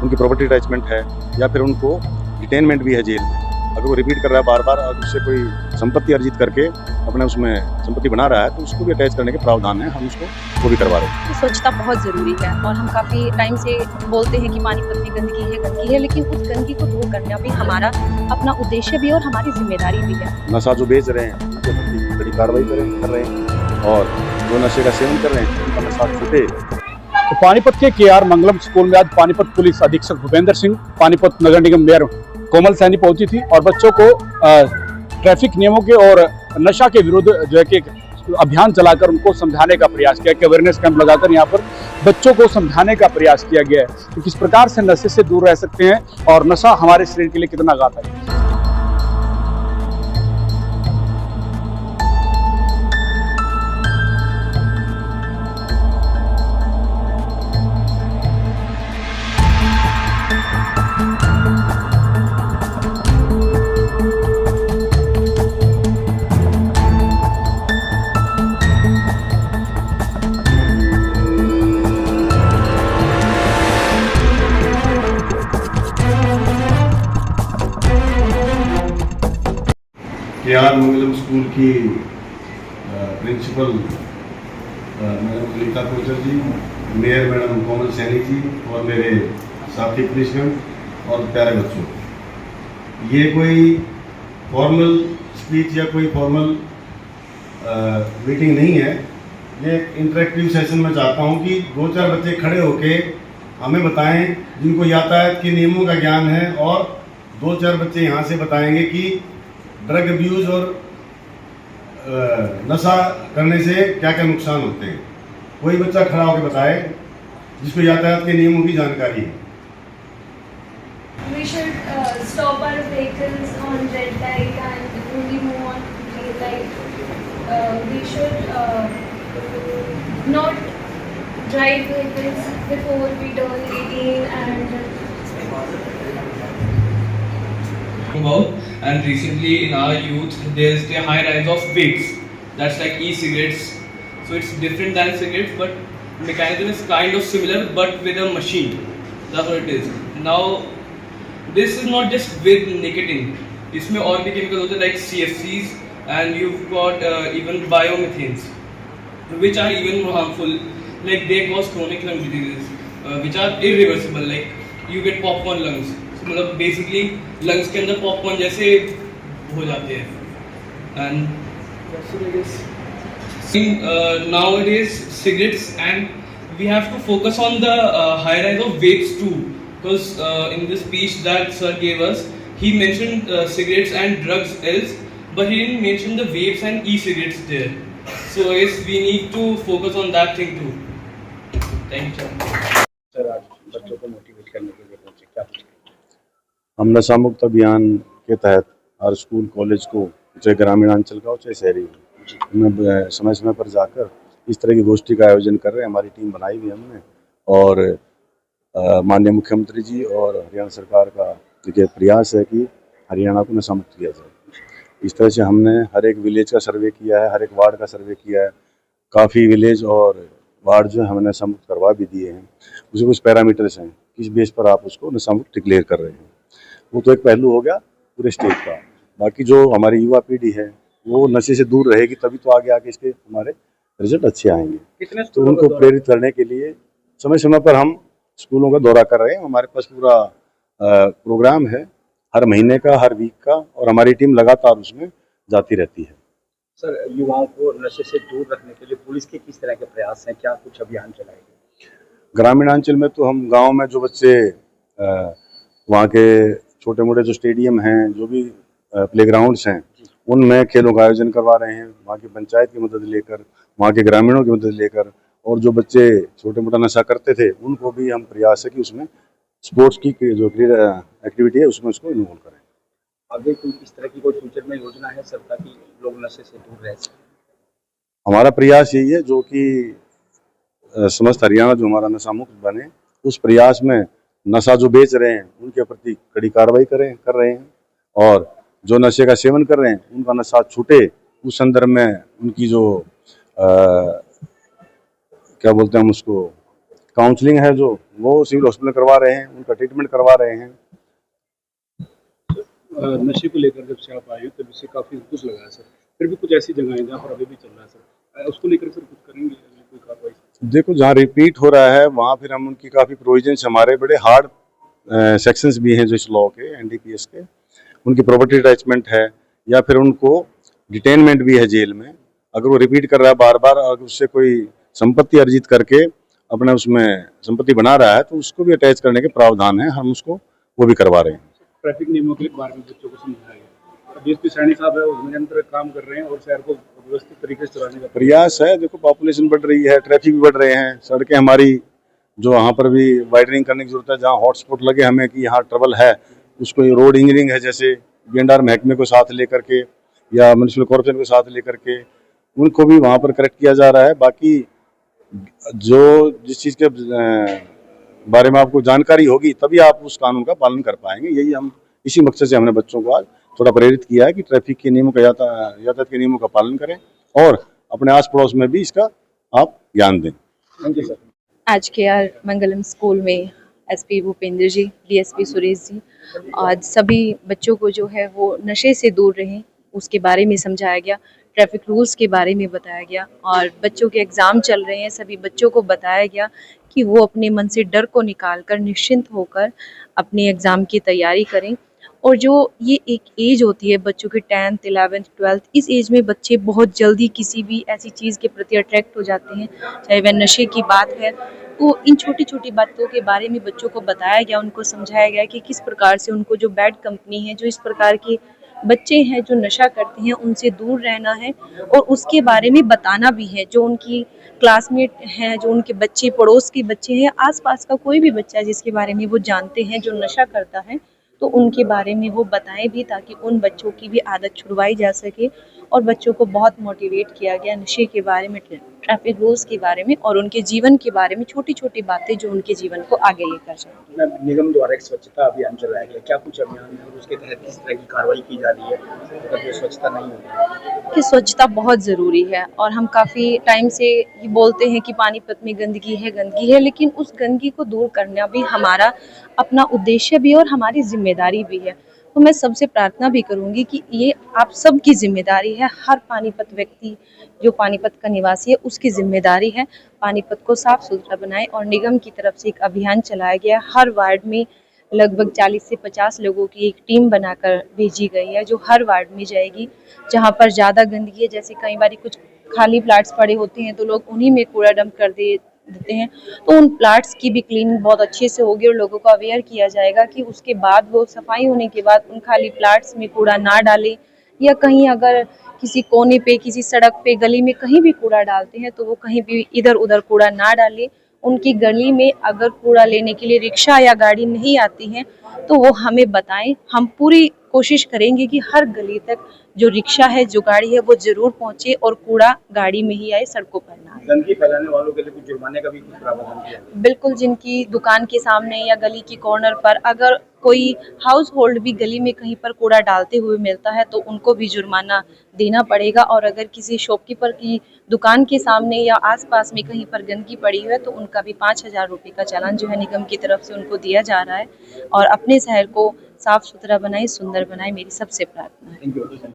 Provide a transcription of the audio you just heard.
उनकी property attachment है या फिर उनको डिटेनमेंट भी है जेल में। अगर वो रिपीट कर रहा है बार बार और उससे कोई संपत्ति अर्जित करके अपने उसमें संपत्ति बना रहा है तो उसको भी अटैच करने के प्रावधान है, हम उसको वो भी करवा रहे हैं। स्वच्छता बहुत ज़रूरी है और हम काफ़ी टाइम से बोलते हैं कि पानीपत में गंदगी है, लेकिन उस गंदगी को दूर करना भी हमारा अपना उद्देश्य भी है और हमारी जिम्मेदारी भी है। नशा जो बेच रहे हैं उनके प्रति कड़ी कार्रवाई कर रहे हैं और जो नशे का सेवन कर रहे हैं उनका नशा छूटे। तो पानीपत के केआर मंगलम स्कूल में आज पानीपत पुलिस अधीक्षक भूपेंद्र सिंह, पानीपत नगर निगम मेयर कोमल सैनी पहुंची थी और बच्चों को ट्रैफिक नियमों के और नशा के विरुद्ध जो है कि अभियान चलाकर उनको समझाने का प्रयास किया, कि अवेयरनेस कैंप लगाकर यहाँ पर बच्चों को समझाने का प्रयास किया गया है कि किस प्रकार से नशे से दूर रह सकते हैं और नशा हमारे शरीर के लिए कितना घातक है। केआर मंगलम स्कूल की प्रिंसिपल मैडम ललिता कोचर जी, मेयर मैडम कोमल सैनी जी और मेरे साथी पुलिसगण और प्यारे बच्चों, ये कोई फॉर्मल स्पीच या कोई फॉर्मल मीटिंग नहीं है। ये इंटरेक्टिव सेशन में चाहता हूँ कि 2-4 बच्चे खड़े होके हमें बताएं जिनको यातायात के नियमों का ज्ञान है, और 2-4 बच्चे यहाँ से बताएंगे कि ड्रग अब्यूज़ और नशा करने से क्या क्या नुकसान होते हैं। कोई बच्चा खड़ा होकर बताए जिसको यातायात के नियमों की जानकारी है। We should stop our vehicles on red light and only move on green light. We should not drive vehicles before we turn 18 and and recently in our youth there's the high rise of vapes, that's like e-cigarettes. So it's different than cigarettes, but mechanism is kind of similar but with a machine. That's what it is. Now this is not just with nicotine, इसमें और भी chemicals होते हैं like CFCs and you've got even biomethanes which are even more harmful, like they cause chronic lung diseases which are irreversible, like you get popcorn lungs. मतलब basically lungs के अंदर popcorn जैसे हो जाते हैं। And nowadays cigarettes, and we have to focus on the high rise of vapes too, because in this speech that sir gave us, he mentioned cigarettes and drugs else, but he didn't mention the vapes and e-cigarettes there. So I guess we need to focus on that thing too. Thank you. Sir, आज बच्चों को motivate करने के लिए पहुंचे, क्या पूछें? हम नशा मुक्त अभियान के तहत हर स्कूल कॉलेज को, चाहे ग्रामीण अंचल का हो चाहे शहरी हो, में समय समय पर जाकर इस तरह की गोष्ठी का आयोजन कर रहे हैं। हमारी टीम बनाई हुई हमने, और माननीय मुख्यमंत्री जी और हरियाणा सरकार का देखिए प्रयास है कि हरियाणा को नशा मुक्त किया जाए। इस तरह से हमने हर एक विलेज का सर्वे किया है, हर एक वार्ड का सर्वे किया है। काफ़ी विलेज और वार्ड जो हमने नशा मुक्त करवा भी दिए हैं। उसके कुछ पैरामीटर्स हैं, किस बेस पर आप उसको नशा मुक्त डिक्लेयर कर रहे हैं। वो तो एक पहलू हो गया पूरे स्टेट का। बाकी जो हमारी युवा पीढ़ी है वो नशे से दूर रहेगी, तभी तो आगे आगे इसके हमारे रिजल्ट अच्छे आएंगे। तो उनको प्रेरित करने के लिए समय समय पर हम स्कूलों का दौरा कर रहे हैं। हमारे पास पूरा प्रोग्राम है हर महीने का, हर वीक का, और हमारी टीम लगातार उसमें जाती रहती है। सर, युवाओं को नशे से दूर रखने के लिए पुलिस के किस तरह के प्रयास हैं, क्या कुछ अभियान चलाएंगे? ग्रामीणांचल में तो हम गाँव में जो बच्चे वहाँ के छोटे मोटे जो स्टेडियम हैं, जो भी प्लेग्राउंड्स हैं, उनमें खेलों का आयोजन करवा रहे हैं। वहाँ की पंचायत की मदद लेकर, वहाँ के ग्रामीणों की मदद लेकर, और जो बच्चे छोटे मोटा नशा करते थे उनको भी हम प्रयास है कि उसमें स्पोर्ट्स की जो एक्टिविटी है उसमें उसको इन्वॉल्व करें। आगे कोई इस तरह की कोई फ्यूचर में योजना है सर, ताकि लोग नशे से दूर रह सकें? हमारा प्रयास यही है जो कि समस्त हरियाणा जो हमारा नशा मुक्त बने, उस प्रयास में नशा जो बेच रहे हैं उनके प्रति कड़ी कार्रवाई कर रहे हैं, और जो नशे का सेवन कर रहे हैं उनका नशा छूटे, उस संदर्भ में उनकी जो क्या बोलते हैं हम उसको काउंसलिंग है जो वो सिविल हॉस्पिटल करवा रहे हैं, उनका ट्रीटमेंट करवा रहे हैं। नशे को लेकर जब से आप आए हैं तब से काफ़ी अंकुश लगा है सर, फिर भी कुछ ऐसी जगह हैं जहाँ पर अभी भी चल रहा है सर, उसको लेकर सर कुछ करेंगे कोई कार्रवाई? देखो, जहाँ रिपीट हो रहा है वहाँ फिर हम उनकी काफ़ी प्रोविजंस, हमारे बड़े हार्ड सेक्शंस भी हैं जो इस लॉ के, एनडीपीएस के, उनकी प्रॉपर्टी अटैचमेंट है या फिर उनको डिटेनमेंट भी है जेल में। अगर वो रिपीट कर रहा है बार बार, अगर उससे कोई संपत्ति अर्जित करके अपने उसमें संपत्ति बना रहा है तो उसको भी अटैच करने के प्रावधान है, हम उसको वो भी करवा रहे हैं। ट्रैफिक नियमों के बारे में बच्चों को समझाया गया, डीएसपी सैनी साहब है वो निरंतर काम कर रहे हैं और शहर को व्यवस्थित तरीके से चलाने का प्रयास है। देखो, पॉपुलेशन बढ़ रही है, ट्रैफिक भी बढ़ रहे हैं, सड़कें हमारी जो वहाँ पर भी वाइडनिंग करने की जरूरत है, जहाँ हॉटस्पॉट लगे हमें कि यहाँ ट्रबल है, उसको रोड इंजीनियरिंग है, जैसे बीएनडआर महकमे को साथ लेकर के या म्यूनिसिपल कॉर्पोरेशन को साथ लेकर के उनको भी वहाँ पर करेक्ट किया जा रहा है। बाकी जो जिस चीज़ के बारे में आपको जानकारी होगी तभी आप उस कानून का पालन कर पाएंगे। यही हम इसी मकसद से हमने बच्चों को आज थोड़ा प्रेरित किया है कि ट्रैफिक के नियमों का, यातायात के नियमों का पालन करें और अपने आस पड़ोस में भी इसका आप ज्ञान दें। Thank you sir. आज के आर मंगलम स्कूल में एसपी भूपेंद्र जी, डीएसपी सुरेश जी, आज सभी बच्चों को जो है वो नशे से दूर रहें उसके बारे में समझाया गया, ट्रैफिक रूल्स के बारे में बताया गया और बच्चों के एग्ज़ाम चल रहे हैं, सभी बच्चों को बताया गया कि वो अपने मन से डर को निकाल कर निश्चिंत होकर अपने एग्ज़ाम की तैयारी करें। और जो ये एक एज होती है बच्चों की 10th, 11th, 12th, इस एज में बच्चे बहुत जल्दी किसी भी ऐसी चीज़ के प्रति अट्रैक्ट हो जाते हैं, चाहे वह नशे की बात है। तो इन छोटी छोटी बातों के बारे में बच्चों को बताया गया, उनको समझाया गया कि किस प्रकार से उनको जो बैड कंपनी है, जो इस प्रकार के बच्चे हैं जो नशा करते हैं, उनसे दूर रहना है और उसके बारे में बताना भी है। जो उनकी क्लासमेट हैं, जो उनके बच्चे, पड़ोस के बच्चे हैं, आसपास का कोई भी बच्चा जिसके बारे में वो जानते हैं जो नशा करता है, तो उनके बारे में वो बताएं भी ताकि उन बच्चों की भी आदत छुड़वाई जा सके। और बच्चों को बहुत मोटिवेट किया गया नशे के बारे में, ट्रैफिक रूल्स के बारे में और उनके जीवन के बारे में, छोटी छोटी बातें जो उनके जीवन को आगे लेकर जाए। निगम द्वारा एक स्वच्छता अभियान चलाया गया, क्या कुछ अभियान है और उसके तहत किस तरह की कार्रवाई की जा रही है अगर जो स्वच्छता नहीं हो रही है? कि स्वच्छता बहुत ज़रूरी है और हम काफ़ी टाइम से ये बोलते हैं कि पानीपत में गंदगी है, लेकिन उस गंदगी को दूर करना भी हमारा अपना उद्देश्य भी है और हमारी जिम्मेदारी भी है। तो मैं सबसे प्रार्थना भी करूंगी कि ये आप सब की जिम्मेदारी है, हर पानीपत व्यक्ति जो पानीपत का निवासी है उसकी जिम्मेदारी है पानीपत को साफ सुथरा बनाएं। और निगम की तरफ से एक अभियान चलाया गया, हर वार्ड में लगभग 40 से 50 लोगों की एक टीम बनाकर भेजी गई है जो हर वार्ड में जाएगी जहां पर ज़्यादा गंदगी है। जैसे कई बार कुछ खाली प्लाट्स पड़े होते हैं तो लोग उन्हीं में कूड़ा डंप कर देते हैं, तो उन प्लाट्स की भी क्लीनिंग बहुत अच्छे से होगी और लोगों को अवेयर किया जाएगा कि उसके बाद वो सफाई होने के बाद उन खाली प्लाट्स में कूड़ा ना डालें, या कहीं अगर किसी कोने पे, किसी सड़क पे, गली में कहीं भी कूड़ा डालते हैं तो वो कहीं भी इधर उधर कूड़ा ना डालें। उनकी गली में अगर कूड़ा लेने के लिए रिक्शा या गाड़ी नहीं आती है तो वो हमें बताएं, हम पूरी कोशिश करेंगे कि हर गली तक जो रिक्शा है, जो गाड़ी है वो जरूर पहुंचे और कूड़ा गाड़ी में ही आए, सड़कों पर ना आए। गंदगी फैलाने वालों के लिए कुछ जुर्माने का भी कुछ प्रावधान किया है? बिल्कुल, जिनकी दुकान के सामने या गली की कॉर्नर पर अगर कोई हाउस होल्ड भी गली में कहीं पर कूड़ा डालते हुए मिलता है तो उनको भी जुर्माना देना पड़ेगा। और अगर किसी शॉपकीपर की दुकान के सामने या आसपास में कहीं पर गंदगी पड़ी हुई है तो उनका भी 5,000 रुपये का चालान जो है निगम की तरफ से उनको दिया जा रहा है। और अपने शहर को साफ सुथरा बनाए, सुंदर बनाए, मेरी सबसे प्रार्थना है।